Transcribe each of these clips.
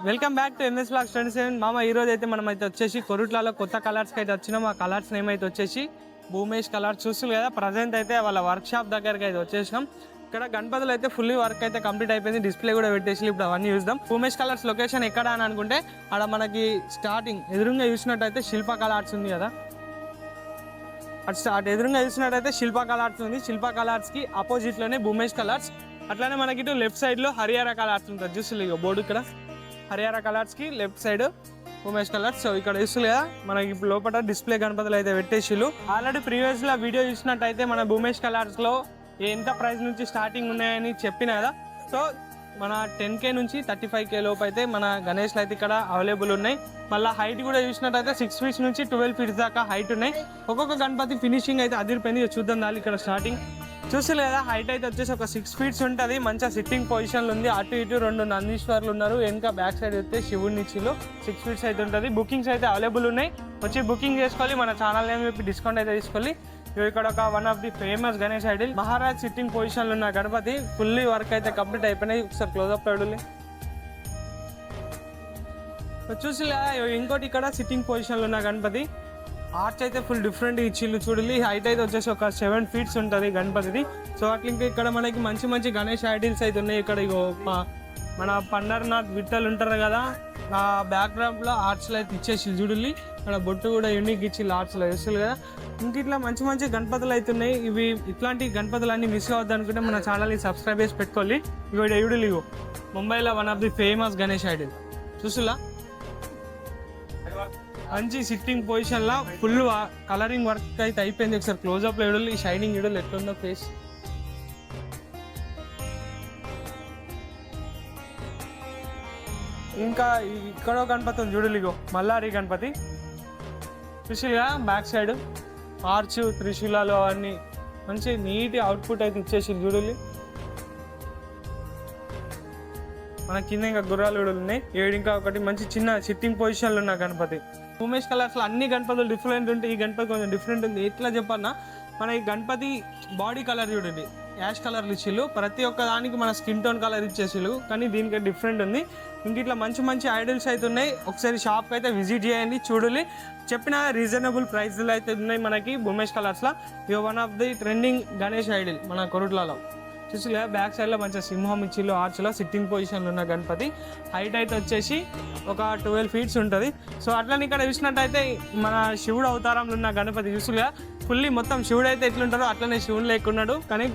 Welcome back to MS blogs 27 మామ. ఈ రోజు అయితే మనం అయితే వచ్చేసి కొరుట్లలో కొత్త కలర్స్కి అయితే వచ్చినాం. ఆ కలర్స్ నేమ్ అయితే వచ్చేసి భూమేష్ కలర్స్. చూస్తుంది కదా, ప్రజెంట్ అయితే వాళ్ళ వర్క్ షాప్ దగ్గరికి అయితే వచ్చేసినాం. ఇక్కడ గణపతులు అయితే ఫుల్లీ వర్క్ అయితే కంప్లీట్ అయిపోయింది. డిస్ప్లే కూడా పెట్టేసి ఇప్పుడు అవన్నీ చూద్దాం. భూమేష్ కలర్స్ లొకేషన్ ఎక్కడ అని అనుకుంటే అక్కడ మనకి స్టార్టింగ్ ఎదురుగా చూసినట్టయితే శిల్ప కలర్స్ ఉంది కదా, అటు ఎదురుగా చూసినట్టయితే శిల్ప కలర్స్ ఉంది. శిల్ప కలర్స్కి ఆపోజిట్లోనే భూమేష్ కలర్స్. అట్లానే మనకి ఇటు లెఫ్ట్ సైడ్లో హరియారా కలర్స్ ఉంటుంది. చూస్తుంది బోర్డు ఇక్కడ హరియారా కలర్స్కి left side Bhumesh colours. So ఇక్కడ చూస్తుంది కదా, మనకి ఇప్పుడు లోపల డిస్ప్లే గణపతులు అయితే పెట్టేసిళ్ళు. ఆల్రెడీ ప్రీవియస్లో వీడియో చూసినట్టయితే మన భూమేష్ కలర్స్లో ఎంత ప్రైస్ నుంచి స్టార్టింగ్ ఉన్నాయని చెప్పిన కదా. సో మన 10K నుంచి 35K లోపు అయితే మన గణేష్లు అయితే ఇక్కడ అవైలబుల్ ఉన్నాయి. మళ్ళీ హైట్ కూడా చూసినట్టయితే 6 feet నుంచి 12 feet దాకా హైట్ ఉన్నాయి. ఒక్కొక్క గణపతి ఫినిషింగ్ అయితే అదిరిపోయింది. చూద్దాం దాని ఇక్కడ స్టార్టింగ్ చూసి లేదా, హైట్ అయితే వచ్చేసి ఒక 6 feet ఉంటుంది. మంచిగా సిట్టింగ్ పొజిషన్లో ఉంది. అటు ఇటు 2 నందీశ్వర్లు ఉన్నారు. వెనక బ్యాక్ సైడ్ అయితే శివుడిని ఇచ్చిలో 6 feet అయితే ఉంటుంది. బుకింగ్స్ అయితే అవైలబుల్ ఉన్నాయి. వచ్చి బుకింగ్ చేసుకోవాలి. మన ఛానల్ నేమ్ చెప్పి డిస్కౌంట్ అయితే తీసుకోవాలి. ఇక్కడ ఒక one of the famous Ganesh idol Maharaj sitting పొజిషన్లో ఉన్న గణపతి ఫుల్లీ వర్క్ అయితే కంప్లీట్ అయిపోయినాయి. ఒకసారి క్లోజ్అప్ పెడులే చూసి ఇంకోటి ఇక్కడ సిట్టింగ్ పొజిషన్లో ఉన్న గణపతి ఆర్చ్ అయితే ఫుల్ డిఫరెంట్ ఇచ్చిళ్ళు. చూడాలి హైట్ అయితే వచ్చేసి ఒక 7 feet ఉంటుంది గణపతిది. సో అట్లా ఇంకా ఇక్కడ మనకి మంచి మంచి గణేష్ ఐడిల్స్ అయితే ఉన్నాయి. ఇక్కడ ఇగో మన పండర్నాథ్ విట్టలు ఉంటారు కదా, ఆ బ్యాక్గ్రౌండ్లో ఆర్చ్లు అయితే ఇచ్చేసి చూడాలి. ఇక్కడ బొట్టు కూడా యూనిక్ ఇచ్చి ఆర్చ్లో వేస్తుంది కదా. ఇంక ఇట్లా మంచి మంచి గణపతులు అవుతున్నాయి. ఇవి ఇట్లాంటి గణపతులు అన్నీ మిస్ అవ్వద్దు అనుకుంటే మన ఛానల్ని సబ్స్క్రైబ్ చేసి పెట్టుకోవాలి. ఇగో చూడాలి, ఇగో ముంబైలో one of the famous Ganesh idol చూసులా. మంచి సిట్టింగ్ పొజిషన్లో ఫుల్ కలరింగ్ వర్క్ అయితే అయిపోయింది. ఒకసారి క్లోజ్అప్లో చూడాలి. ఈ షైనింగ్ చూడాలి ఎట్లుందో ఫేస్. ఇంకా ఇక్కడ గణపతి ఉంది చూడాలి, ఇగో మల్లారి గణపతి చూసిగా. బ్యాక్ సైడ్ ఆర్చ్ త్రిశూలాలు అవన్నీ మంచి నీట్ అవుట్పుట్ అయితే ఇచ్చేసి చూడాలి. మన కింద ఇంకా గుర్రాలు కూడా ఉన్నాయి. ఇంకా ఒకటి మంచి చిన్న సిట్టింగ్ పొజిషన్లో ఉన్న గణపతి. భూమేష్ కలర్స్లో అన్ని గణపతులు డిఫరెంట్ ఉంటాయి. ఈ గణపతి కొంచెం డిఫరెంట్ ఉంది. ఎట్లా చెప్పన్నా, మన ఈ గణపతి బాడీ కలర్ చూడండి, యాష్ కలర్లు ఇచ్చిళ్ళు. ప్రతి ఒక్క దానికి మన స్కిన్ టోన్ కలర్ ఇచ్చేసిళ్ళు, కానీ దీనికి డిఫరెంట్ ఉంది. ఇంక ఇట్లా మంచి మంచి ఐడల్స్ అయితే ఉన్నాయి. ఒకసారి షాప్కి అయితే విజిట్ చేయండి, చూడాలి. చెప్పిన రీజనబుల్ ప్రైస్లు అయితే ఉన్నాయి మనకి భూమేష్ కలర్స్లో. ఇక one of the trending Ganesh idol మన కొరుట్లలో చూసి బ్యాక్ సైడ్లో మంచిగా సింహం ఇచ్చిళ్ళు ఆర్చ్లో సిట్టింగ్ పొజిషన్లో ఉన్న గణపతి. హైట్ అయితే వచ్చేసి ఒక 12 feet ఉంటుంది. సో అట్లని ఇక్కడ చూసినట్టయితే మన శివుడు అవతారంలో ఉన్న గణపతి చూసులుగా ఫుల్లీ మొత్తం శివుడు అయితే ఎట్లుంటారో అట్లనే శివుడు లేకున్నాడు, కానీ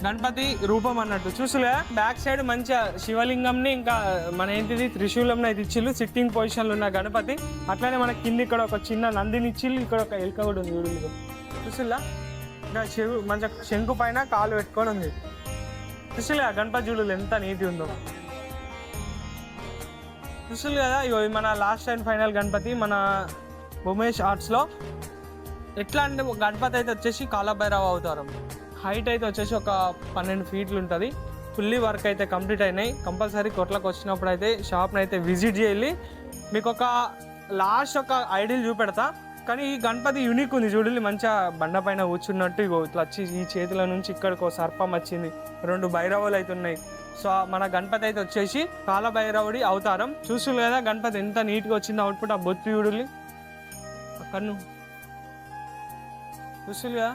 గణపతి రూపం అన్నట్టు చూసులుగా. బ్యాక్ సైడ్ మంచిగా శివలింగంని ఇంకా మన ఏంటిది త్రిశూలంని అయితే ఇచ్చిళ్ళు సిట్టింగ్ పొజిషన్లో ఉన్న గణపతి. అట్లనే మన కింద ఇక్కడ ఒక చిన్న నందిని ఇచ్చిళ్ళు. ఇక్కడ ఒక ఎలుక కూడా ఉంది చూడు చూసులా. ఇంకా మంచిగా శంకు పైన కాలు పెట్టుకొని ఉంది చూసులు. గణపతి చూడలు ఎంత నీటి ఉందో చూసులు కదా. ఇగో మన లాస్ట్ అండ్ ఫైనల్ గణపతి మన భూమేష్ ఆర్ట్స్లో. ఎట్లా అంటే గణపతి అయితే వచ్చేసి కాలభైరవ అవతారం. హైట్ అయితే వచ్చేసి ఒక 12 feet ఉంటుంది. ఫుల్లీ వర్క్ అయితే కంప్లీట్ అయినాయి. కంపల్సరీ కొట్లకు వచ్చినప్పుడు అయితే షాప్ని అయితే విజిట్ చేయాలి. మీకు ఒక లాస్ట్ ఒక ఐడిల్ చూపెడతా, కానీ ఈ గణపతి యూనిక్ ఉంది చూడాలి. మంచిగా బండ పైన కూర్చున్నట్టు ఇగో ఇట్లా వచ్చి ఈ చేతుల నుంచి ఇక్కడికి ఒక సర్పం వచ్చింది, 2 భైరవులు అయితే ఉన్నాయి. సో మన గణపతి అయితే వచ్చేసి కాలభైరవుడి అవతారం చూసులు కదా. గణపతి ఎంత నీట్గా వచ్చిందో అవుట్పుట్. ఆ బొత్తు చూడాలి, కన్ను చూసులు కదా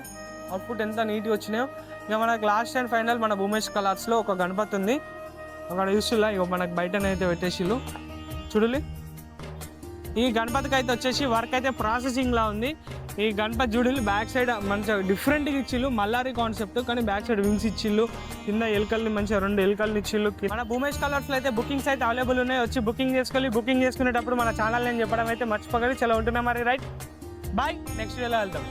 అవుట్పుట్ ఎంత నీట్గా వచ్చినాయో. ఇక మనకు లాస్ట్ అండ్ ఫైనల్ మన భూమేష్ కలర్స్లో ఒక గణపతి ఉంది అక్కడ చూసులా. ఇక మనకు బయటనైతే పెట్టేసిళ్ళు చూడాలి. ఈ గణపతికి అయితే వచ్చేసి వర్క్ అయితే ప్రాసెసింగ్లా ఉంది. ఈ గణపతి చూడాలి బ్యాక్ సైడ్ మంచిగా డిఫరెంట్గా ఇచ్చిళ్ళు, మల్లారి కాన్సెప్ట్, కానీ బ్యాక్ సైడ్ వింగ్స్ ఇచ్చిళ్ళు. కింద ఎలుకల్ని మంచిగా 2 ఎలుకల్ని ఇచ్చిళ్ళు. మన భూమేష్ కలర్స్లో అయితే బుకింగ్స్ అయితే అవైలబుల్ ఉన్నాయి. వచ్చి బుకింగ్ చేసుకోవాలి. బుకింగ్ చేసుకునేటప్పుడు మన ఛానల్ నేను చెప్పడం అయితే మర్చిపోగలి. చాలా ఉంటున్నా మరి. Right, bye. నెక్స్ట్ వీడియోలో వెళ్తాం.